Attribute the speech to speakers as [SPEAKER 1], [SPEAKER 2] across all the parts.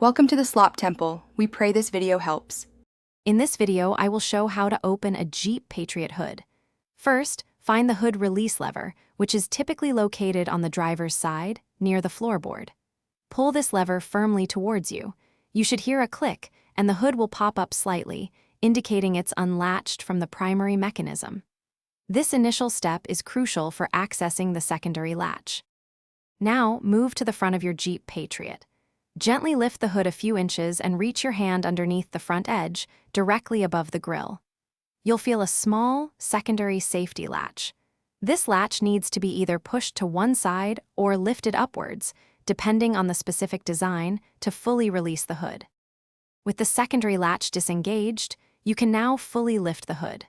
[SPEAKER 1] Welcome to the Slop Temple. We pray this video helps.
[SPEAKER 2] In this video, I will show how to open a Jeep Patriot hood. First, find the hood release lever, which is typically located on the driver's side, near the floorboard. Pull this lever firmly towards you. You should hear a click, and the hood will pop up slightly, indicating it's unlatched from the primary mechanism. This initial step is crucial for accessing the secondary latch. Now, move to the front of your Jeep Patriot. Gently lift the hood a few inches and reach your hand underneath the front edge, directly above the grille. You'll feel a small, secondary safety latch. This latch needs to be either pushed to one side or lifted upwards, depending on the specific design, to fully release the hood. With the secondary latch disengaged, you can now fully lift the hood.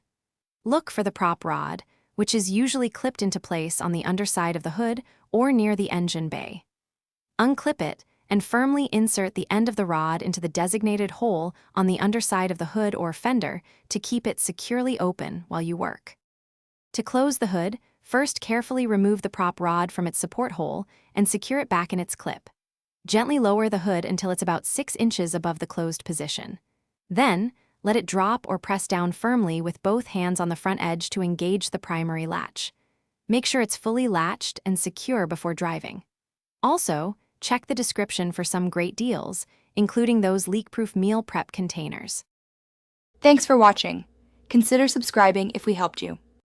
[SPEAKER 2] Look for the prop rod, which is usually clipped into place on the underside of the hood or near the engine bay. Unclip it and firmly insert the end of the rod into the designated hole on the underside of the hood or fender to keep it securely open while you work. To close the hood, first carefully remove the prop rod from its support hole and secure it back in its clip. Gently lower the hood until it's about 6 inches above the closed position. Then, let it drop or press down firmly with both hands on the front edge to engage the primary latch. Make sure it's fully latched and secure before driving. Also, check the description for some great deals, including those leak-proof meal prep containers.
[SPEAKER 1] Thanks for watching. Consider subscribing if we helped you.